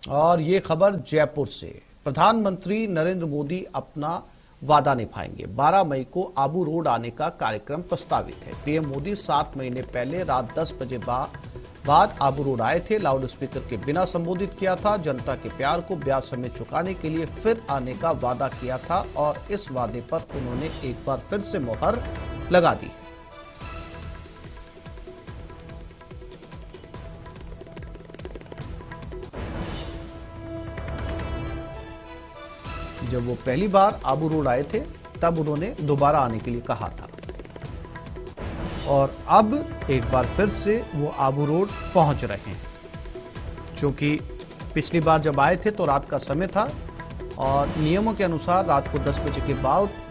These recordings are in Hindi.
और ये खबर जयपुर से। प्रधानमंत्री नरेंद्र मोदी अपना वादा निभाएंगे। 12 मई को आबू रोड आने का कार्यक्रम प्रस्तावित है। पीएम मोदी 7 महीने पहले रात 10 बजे बाद आबू रोड आए थे। लाउड स्पीकर के बिना संबोधित किया था। जनता के प्यार को ब्याज समेत चुकाने के लिए फिर आने का वादा किया था और इस वादे पर उन्होंने एक बार फिर से मुहर लगा दी। जब वो पहली बार आबू रोड आए थे तब उन्होंने दोबारा आने के लिए कहा था और अब एक बार फिर से वो आबू रोड पहुंच रहे हैं। क्योंकि पिछली बार जब आए थे तो रात का समय था और नियमों के अनुसार रात को 10 बजे के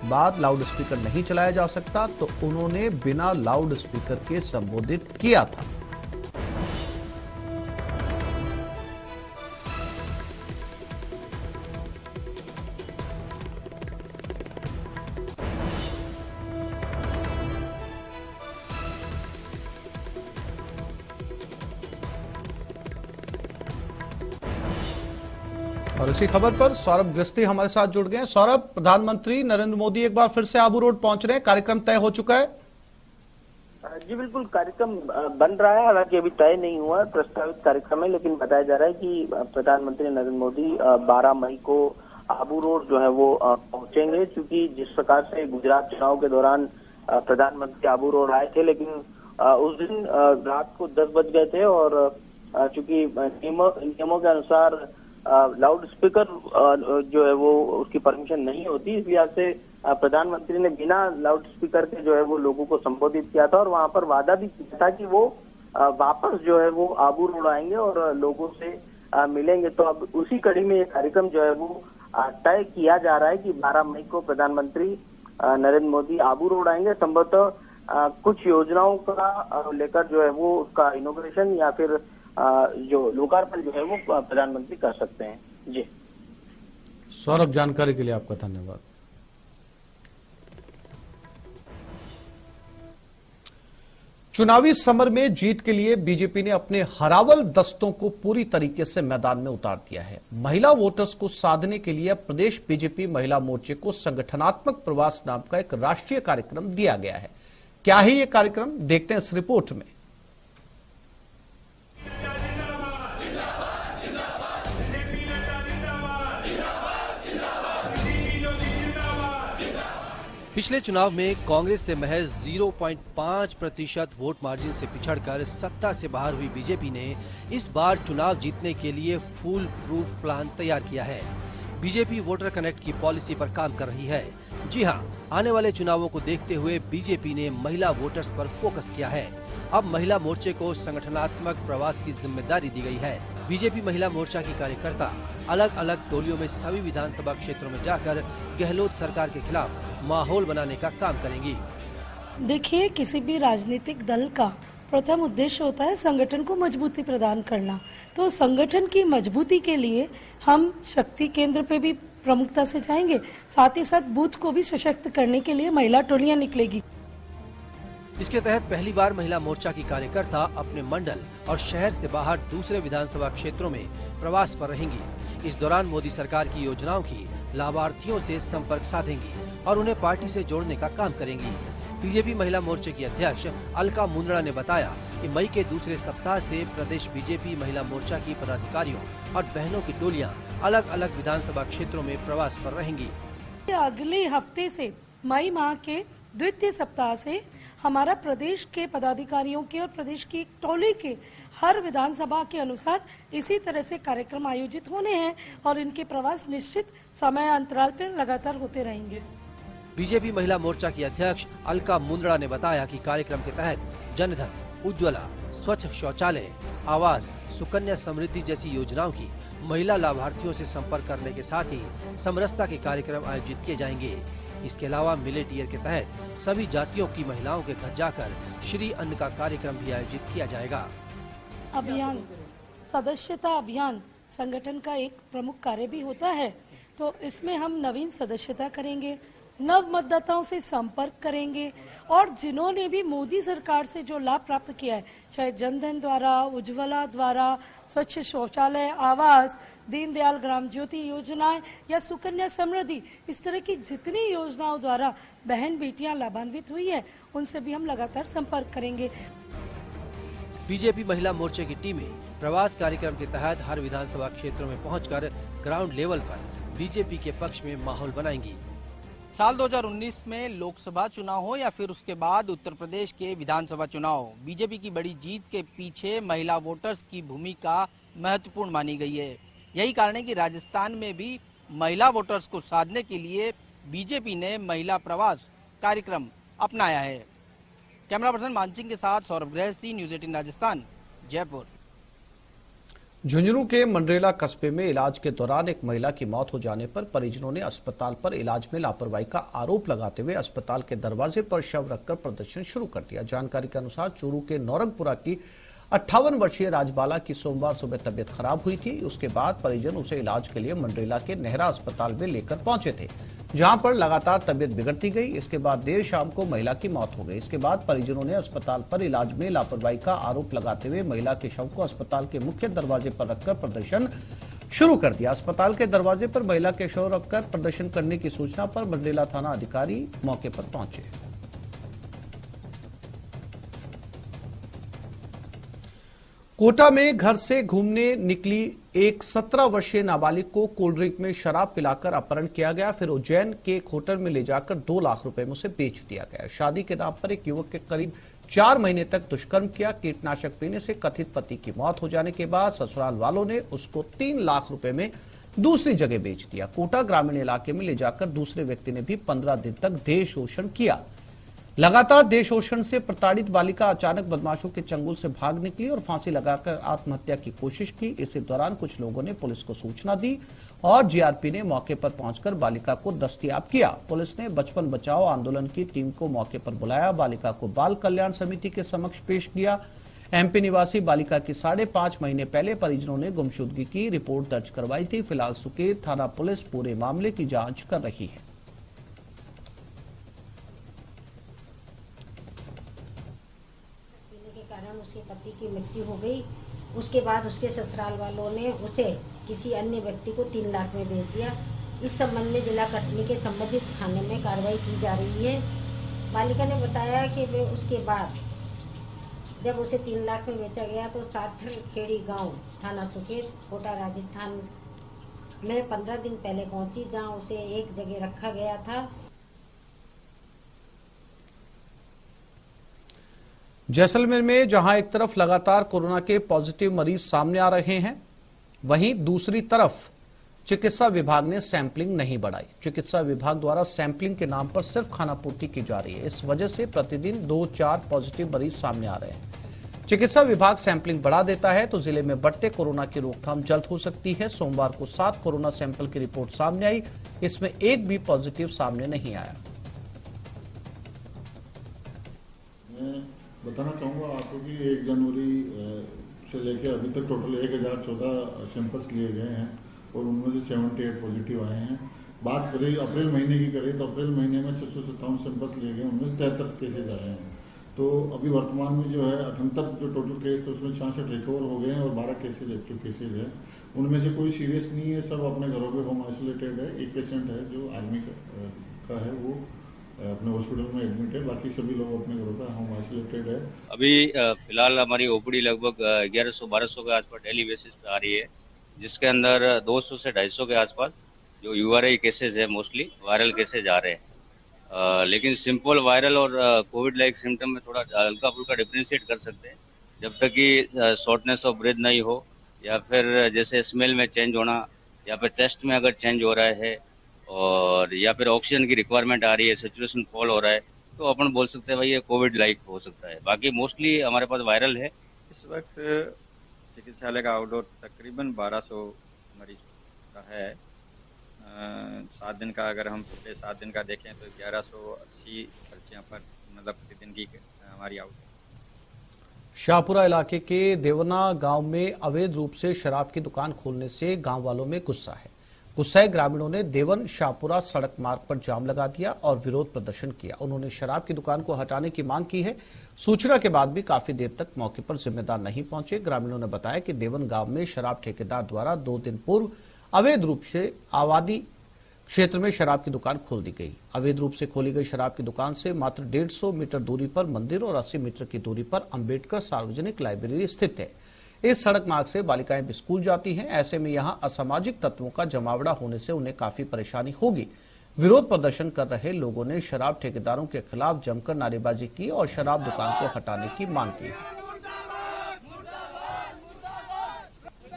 बाद लाउड स्पीकर नहीं चलाया जा सकता, तो उन्होंने बिना लाउड स्पीकर के संबोधित किया था। और इसी खबर पर सौरभ गृहस्थी हमारे साथ जुड़ गए हैं। सौरभ, प्रधानमंत्री नरेंद्र मोदी एक बार फिर से आबू रोड पहुंच रहे हैं, कार्यक्रम तय हो चुका है? जी बिल्कुल, कार्यक्रम बन रहा है, हालांकि अभी तय नहीं हुआ, प्रस्तावित कार्यक्रम है, लेकिन बताया जा रहा है कि प्रधानमंत्री नरेंद्र मोदी 12 मई को आबू रोड जो है वो पहुंचेंगे। क्योंकि जिस प्रकार से गुजरात चुनाव के दौरान प्रधानमंत्री आबू रोड आए थे, लेकिन उस दिन रात को 10 बज गए थे और चूंकि नियमों के अनुसार लाउड स्पीकर जो है वो उसकी परमिशन नहीं होती, इस लिहाज से प्रधानमंत्री ने बिना लाउड स्पीकर के जो है वो लोगों को संबोधित किया था और वहां पर वादा भी किया था कि वो वापस जो है वो आबू रोड आएंगे और लोगों से मिलेंगे। तो अब उसी कड़ी में ये कार्यक्रम जो है वो तय किया जा रहा है कि 12 मई को प्रधानमंत्री नरेंद्र मोदी आबू रोड आएंगे। संभवतः कुछ योजनाओं का लेकर जो है वो उसका इनॉग्रेशन या फिर जो लोकार्पण जो है वो प्रधानमंत्री कर सकते हैं। जी सौरभ, जानकारी के लिए आपका धन्यवाद। चुनावी समर में जीत के लिए बीजेपी ने अपने हरावल दस्तों को पूरी तरीके से मैदान में उतार दिया है। महिला वोटर्स को साधने के लिए प्रदेश बीजेपी महिला मोर्चे को संगठनात्मक प्रवास नाम का एक राष्ट्रीय कार्यक्रम दिया गया है। क्या है ये कार्यक्रम, देखते हैं इस रिपोर्ट में। पिछले चुनाव में कांग्रेस से महज 0.5% वोट मार्जिन से पिछड़कर सत्ता से बाहर हुई बीजेपी ने इस बार चुनाव जीतने के लिए फुल प्रूफ प्लान तैयार किया है। बीजेपी वोटर कनेक्ट की पॉलिसी पर काम कर रही है। जी हां, आने वाले चुनावों को देखते हुए बीजेपी ने महिला वोटर्स पर फोकस किया है। अब महिला मोर्चे को संगठनात्मक प्रवास की जिम्मेदारी दी गई है। बीजेपी महिला मोर्चा की कार्यकर्ता अलग अलग टोलियों में सभी विधानसभा क्षेत्रों में जाकर गहलोत सरकार के खिलाफ माहौल बनाने का काम करेंगी। देखिए, किसी भी राजनीतिक दल का प्रथम उद्देश्य होता है संगठन को मजबूती प्रदान करना। तो संगठन की मजबूती के लिए हम शक्ति केंद्र पे भी प्रमुखता से जाएंगे, साथ ही साथ बूथ को भी सशक्त करने के लिए महिला टोलियां निकलेगी। इसके तहत पहली बार महिला मोर्चा की कार्यकर्ता अपने मंडल और शहर से बाहर दूसरे विधानसभा क्षेत्रों में प्रवास पर रहेंगी। इस दौरान मोदी सरकार की योजनाओं की लाभार्थियों से संपर्क साधेंगी और उन्हें पार्टी से जोड़ने का काम करेंगी। बीजेपी महिला मोर्चे की अध्यक्ष अलका मुंदड़ा ने बताया कि मई के दूसरे सप्ताह से प्रदेश बीजेपी महिला मोर्चा की पदाधिकारियों और बहनों की टोलियां अलग अलग विधानसभा क्षेत्रों में प्रवास पर रहेंगी। अगले हफ्ते से मई माह के द्वितीय सप्ताह से हमारा प्रदेश के पदाधिकारियों के और प्रदेश की एक टोली के हर विधानसभा के अनुसार इसी तरह से कार्यक्रम आयोजित होने हैं और इनके प्रवास निश्चित समय अंतराल पर लगातार होते रहेंगे। बीजेपी महिला मोर्चा की अध्यक्ष अलका मुंदड़ा ने बताया कि कार्यक्रम के तहत जनधन, उज्ज्वला, स्वच्छ शौचालय, आवास, सुकन्या समृद्धि जैसी योजनाओं की महिला लाभार्थियों से संपर्क करने के साथ ही समरसता के कार्यक्रम आयोजित किए जाएंगे। इसके अलावा मिलेट ईयर के तहत सभी जातियों की महिलाओं के घर जाकर श्री अन्न का कार्यक्रम भी आयोजित किया जाएगा। अभियान, सदस्यता अभियान संगठन का एक प्रमुख कार्य भी होता है। तो इसमें हम नवीन सदस्यता करेंगे, नव मतदाताओं से संपर्क करेंगे और जिन्होंने भी मोदी सरकार से जो लाभ प्राप्त किया है, चाहे जनधन द्वारा, उज्ज्वला द्वारा, स्वच्छ शौचालय, आवास, दीनदयाल ग्राम ज्योति योजनाएं या सुकन्या समृद्धि, इस तरह की जितनी योजनाओं द्वारा बहन बेटियां लाभान्वित हुई है, उनसे भी हम लगातार संपर्क करेंगे। बीजेपी महिला मोर्चे की टीमें प्रवास कार्यक्रम के तहत हर विधानसभा क्षेत्रों में पहुंचकर ग्राउंड लेवल पर बीजेपी के पक्ष में माहौल बनाएंगी। साल 2019 में लोकसभा चुनाव हो या फिर उसके बाद उत्तर प्रदेश के विधानसभा चुनाव, बीजेपी की बड़ी जीत के पीछे महिला वोटर्स की भूमिका महत्वपूर्ण मानी गई है। यही कारण है कि राजस्थान में भी महिला वोटर्स को साधने के लिए बीजेपी ने महिला प्रवास कार्यक्रम अपनाया है। कैमरा पर्सन मानसिंह के साथ सौरभ गृहस्थी, न्यूज 18 राजस्थान, जयपुर। झुंझुनू के मंडरेला कस्बे में इलाज के दौरान एक महिला की मौत हो जाने पर परिजनों ने अस्पताल पर इलाज में लापरवाही का आरोप लगाते हुए अस्पताल के दरवाजे पर शव रखकर प्रदर्शन शुरू कर दिया। जानकारी के अनुसार चूरू के नौरंगपुरा की 58 वर्षीय राजबाला की सोमवार सुबह तबियत खराब हुई थी। उसके बाद परिजन उसे इलाज के लिए मंडरेला के नेहरा अस्पताल में लेकर पहुंचे थे, जहां पर लगातार तबियत बिगड़ती गई। इसके बाद देर शाम को महिला की मौत हो गई। इसके बाद परिजनों ने अस्पताल पर इलाज में लापरवाही का आरोप लगाते हुए महिला के शव को अस्पताल के मुख्य दरवाजे पर रखकर प्रदर्शन शुरू कर दिया। अस्पताल के दरवाजे पर महिला के शव रखकर प्रदर्शन करने की सूचना पर मंडरेला थाना अधिकारी मौके पर पहुंचे। कोटा में घर से घूमने निकली एक 17 वर्षीय नाबालिग को कोल्ड ड्रिंक में शराब पिलाकर अपहरण किया गया, फिर उज्जैन के एक होटल में ले जाकर 2 लाख रुपए में उसे बेच दिया गया। शादी के नाम पर एक युवक के करीब 4 महीने तक दुष्कर्म किया। कीटनाशक पीने से कथित पति की मौत हो जाने के बाद ससुराल वालों ने उसको 3 लाख रुपए में दूसरी जगह बेच दिया। कोटा ग्रामीण इलाके में ले जाकर दूसरे व्यक्ति ने भी 15 दिन तक देह शोषण किया। लगातार देह शोषण से प्रताड़ित बालिका अचानक बदमाशों के चंगुल से भाग निकली और फांसी लगाकर आत्महत्या की कोशिश की। इसी दौरान कुछ लोगों ने पुलिस को सूचना दी और जीआरपी ने मौके पर पहुंचकर बालिका को दस्तयाब किया। पुलिस ने बचपन बचाओ आंदोलन की टीम को मौके पर बुलाया, बालिका को बाल कल्याण समिति के समक्ष पेश किया। एमपी निवासी बालिका की 5.5 महीने पहले परिजनों ने गुमशुदगी की रिपोर्ट दर्ज करवाई थी। फिलहाल सुकेत थाना पुलिस पूरे मामले की जांच कर रही है। उसके पति की मृत्यु हो गई। उसके बाद उसके ससुराल वालों ने उसे किसी अन्य व्यक्ति को 3 लाख में बेच दिया। इस संबंध में जिला कटनी के संबंधित थाने में कार्रवाई की जा रही है। बालिका ने बताया कि वे उसके बाद जब उसे 3 लाख में बेचा गया तो सार्थर खेड़ी गांव थाना सुकेत कोटा राजस्थान में 15 दिन पहले पहुंची, जहां उसे एक जगह रखा गया था। जैसलमेर में जहां एक तरफ लगातार कोरोना के पॉजिटिव मरीज सामने आ रहे हैं, वहीं दूसरी तरफ चिकित्सा विभाग ने सैंपलिंग नहीं बढ़ाई। चिकित्सा विभाग द्वारा सैंपलिंग के नाम पर सिर्फ खानापूर्ति की जा रही है। इस वजह से प्रतिदिन 2-4 पॉजिटिव मरीज सामने आ रहे हैं। चिकित्सा विभाग सैंपलिंग बढ़ा देता है तो जिले में बढ़ते कोरोना की रोकथाम जल्द हो सकती है। सोमवार को 7 कोरोना सैंपल की रिपोर्ट सामने आई, इसमें एक भी पॉजिटिव सामने नहीं आया। बताना चाहूँगा आपको कि 1 जनवरी से लेकर अभी तक टोटल 1014 सैंपल्स लिए गए हैं और उनमें से 78 पॉजिटिव आए हैं। बात करें अप्रैल महीने की करें तो अप्रैल महीने में 657 सैंपल्स लिए गए, उनमें से 73 केसेज आए हैं। तो अभी वर्तमान में जो है 78 जो टोटल केस थे उसमें 66 रिकवर हो गए हैं और 12 केसेज एक्टिव केसेज है। उनमें से कोई सीरियस नहीं है, सब अपने घरों पे होम आइसोलेटेड है। एक पेशेंट है जो आर्मी का है, वो अपने हॉस्पिटल में एडमिट है, बाकी सभी लोग अपने घरों पर होम आइसोलेटेड है। अभी फिलहाल हमारी ओपीडी लगभग 1100-1200 के आसपास डेली बेसिस पे आ रही है, जिसके अंदर 200 से 250 के आसपास जो यूआरआई केसेज है, मोस्टली वायरल केसेज आ रहे हैं। लेकिन सिंपल वायरल और कोविड लाइक सिम्टम में थोड़ा हल्का फुल्का डिफ्रेंशिएट कर सकते हैं, जब तक कि शॉर्टनेस ऑफ ब्रेथ नहीं हो या फिर जैसे स्मेल में चेंज होना या फिर टेस्ट में अगर चेंज हो रहा है और या फिर ऑक्सीजन की रिक्वायरमेंट आ रही है, सैचुरेशन फॉल हो रहा है, तो अपन बोल सकते हैं भाई ये कोविड लाइक हो सकता है। बाकी मोस्टली हमारे पास वायरल है। इस वक्त चिकित्सालय का आउटडोर तकरीबन 1200 मरीज का है। 7 दिन का अगर हम पिछले 7 दिन का देखें तो 1180 पर्चियां पर मतलब प्रतिदिन की हमारी आउट। शाहपुरा इलाके के देवना गांव में अवैध रूप से शराब की दुकान खोलने से गांव वालों में गुस्सा है। गुस्साए ग्रामीणों ने देवन शाहपुरा सड़क मार्ग पर जाम लगा दिया और विरोध प्रदर्शन किया। उन्होंने शराब की दुकान को हटाने की मांग की है। सूचना के बाद भी काफी देर तक मौके पर जिम्मेदार नहीं पहुंचे। ग्रामीणों ने बताया कि देवन गांव में शराब ठेकेदार द्वारा 2 दिन पूर्व अवैध रूप से आबादी क्षेत्र में शराब की दुकान खोल दी गई। अवैध रूप से खोली गई शराब की दुकान से मात्र 150 मीटर दूरी पर मंदिर और 80 मीटर की दूरी पर अंबेडकर सार्वजनिक लाइब्रेरी स्थित है। इस सड़क मार्ग से बालिकाएं भी स्कूल जाती हैं। ऐसे में यहां असामाजिक तत्वों का जमावड़ा होने से उन्हें काफी परेशानी होगी। विरोध प्रदर्शन कर रहे लोगों ने शराब ठेकेदारों के खिलाफ जमकर नारेबाजी की और शराब दुकान को हटाने की मांग की।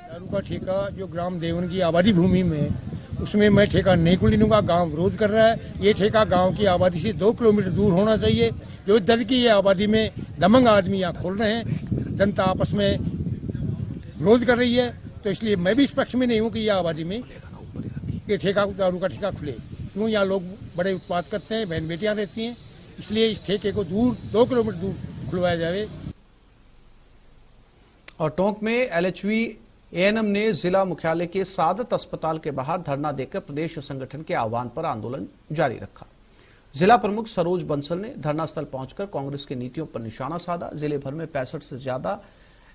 दारू का ठेका जो ग्राम देवन की आबादी भूमि में, उसमें मैं ठेका नहीं खुलने दूंगा। गांव विरोध कर रहा है। ये ठेका गांव की आबादी से 2 किलोमीटर दूर होना चाहिए। जो दल की ये आबादी में दमंग आदमी यहाँ खोल रहे हैं, जनता आपस में विरोध कर रही है, तो इसलिए मैं भी इस पक्ष में नहीं हूँ कि यह आबादी में ये ठेका दारू का ठेका खुले। क्यों यहाँ लोग बड़े उत्पाद करते हैं, बहन बेटियां रहती हैं, इसलिए इस ठेके को दूर 2 किलोमीटर दूर खुलवाया जाए। और टोंक में एलएचवी एएनएम ने जिला मुख्यालय के सादत अस्पताल के बाहर धरना देकर प्रदेश संगठन के आह्वान पर आंदोलन जारी रखा। जिला प्रमुख सरोज बंसल ने धरना स्थल पहुंचकर कांग्रेस की नीतियों पर निशाना साधा। जिले भर में 65 से ज्यादा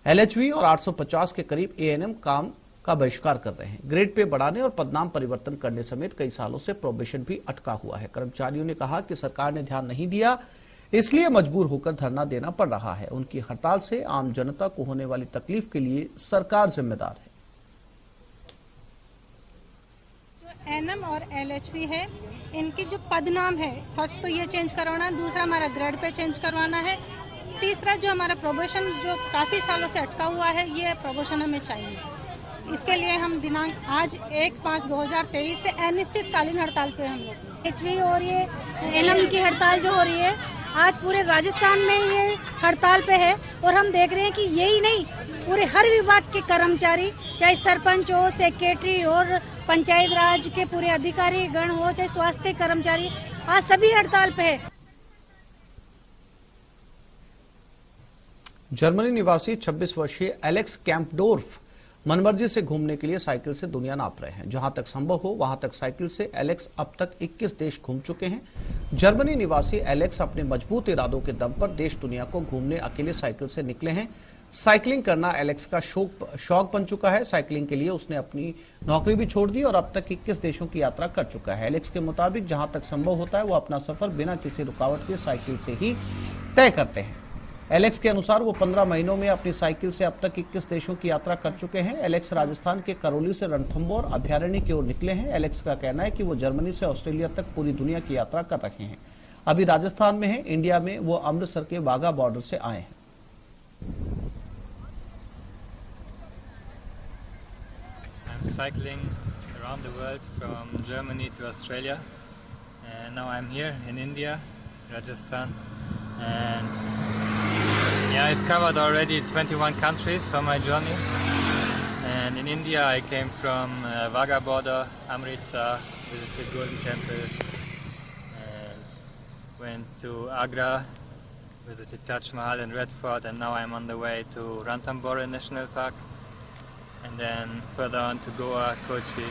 एलएचवी और 850 के करीब एएनएम काम का बहिष्कार कर रहे हैं। ग्रेड पे बढ़ाने और पदनाम परिवर्तन करने समेत कई सालों से प्रोबेशन भी अटका हुआ है। कर्मचारियों ने कहा कि सरकार ने ध्यान नहीं दिया, इसलिए मजबूर होकर धरना देना पड़ रहा है। उनकी हड़ताल से आम जनता को होने वाली तकलीफ के लिए सरकार जिम्मेदार है। जो एएनएम और एलएचवी है, इनकी जो पदनाम है, फर्स्ट तो ये चेंज करवाना, दूसरा हमारा ग्रेड पे चेंज करवाना है, तीसरा जो हमारा प्रोबेशन जो काफी सालों से अटका हुआ है, ये प्रोबेशन हमें चाहिए। इसके लिए हम दिनांक आज 1/5/2023 से अनिश्चितकालीन हड़ताल पे हम लोग। एचवी और ये एएनएम की हड़ताल जो हो रही है, आज पूरे राजस्थान में ये हड़ताल पे है और हम देख रहे हैं कि यही नहीं, पूरे हर विभाग के कर्मचारी, चाहे सरपंच हो, सेक्रेटरी और पंचायत राज के पूरे अधिकारी गण हो, चाहे स्वास्थ्य कर्मचारी, आज सभी हड़ताल पे है। जर्मनी निवासी 26 वर्षीय एलेक्स कैंपडोर्फ मनमर्जी से घूमने के लिए साइकिल से दुनिया नाप रहे हैं। जहां तक संभव हो वहां तक साइकिल से एलेक्स अब तक 21 देश घूम चुके हैं। जर्मनी निवासी एलेक्स अपने मजबूत इरादों के दम पर देश दुनिया को घूमने अकेले साइकिल से निकले हैं। साइकिलिंग करना एलेक्स का शौक बन चुका है। साइकिलिंग के लिए उसने अपनी नौकरी भी छोड़ दी और अब तक 21 देशों की यात्रा कर चुका है। एलेक्स के मुताबिक जहां तक संभव होता है वो अपना सफर बिना किसी रुकावट के साइकिल से ही तय करते हैं। एलेक्स के अनुसार वो 15 महीनों में अपनी साइकिल से अब तक 21 देशों की यात्रा कर चुके हैं। एलेक्स राजस्थान के करौली से रणथंभौर अभयारण्य की ओर निकले हैं। एलेक्स का कहना है कि वो जर्मनी से ऑस्ट्रेलिया तक पूरी दुनिया की यात्रा कर रहे हैं। अभी राजस्थान में है। इंडिया में वो अमृतसर के वाघा बॉर्डर से आए हैं। I'm cycling around the world from Germany to Australia, and now I'm here in India, Rajasthan, and yeah, I've covered already 21 countries on my journey. And in India, I came from Wagah border, Amritsar, visited Golden Temple, and went to Agra, visited Taj Mahal and Red Fort, and now I'm on the way to Ranthambore National Park, and then further on to Goa, Kochi.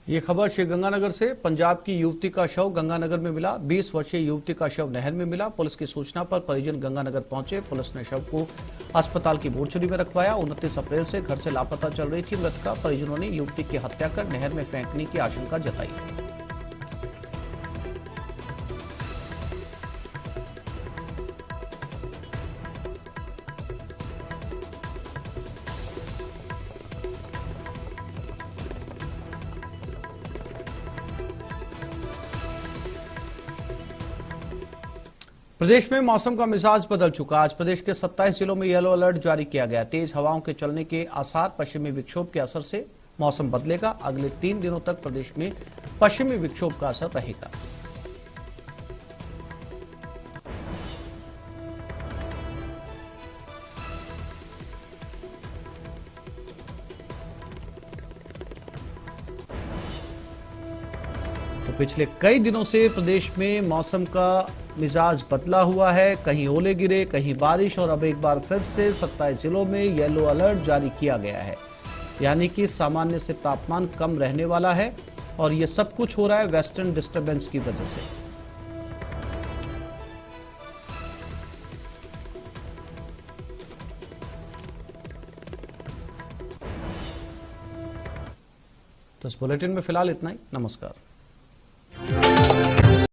ये खबर श्रीगंगानगर से। पंजाब की युवती का शव गंगानगर में मिला। 20 वर्षीय युवती का शव नहर में मिला। पुलिस की सूचना पर परिजन गंगानगर पहुंचे। पुलिस ने शव को अस्पताल की मोर्चरी में रखवाया। 29 अप्रैल से घर से लापता चल रही थी मृतका। परिजनों ने युवती की हत्या कर नहर में फेंकने की आशंका जताई। प्रदेश में मौसम का मिजाज बदल चुका। आज प्रदेश के 27 जिलों में येलो अलर्ट जारी किया गया। तेज हवाओं के चलने के आसार, पश्चिमी विक्षोभ के असर से मौसम बदलेगा। अगले 3 दिनों तक प्रदेश में पश्चिमी विक्षोभ का असर रहेगा। तो पिछले कई दिनों से प्रदेश में मौसम का मिजाज बदला हुआ है। कहीं ओले गिरे, कहीं बारिश, और अब एक बार फिर से 27 जिलों में येलो अलर्ट जारी किया गया है। यानी कि सामान्य से तापमान कम रहने वाला है और ये सब कुछ हो रहा है वेस्टर्न डिस्टर्बेंस की वजह से। तो इस बुलेटिन में फिलहाल इतना ही। नमस्कार।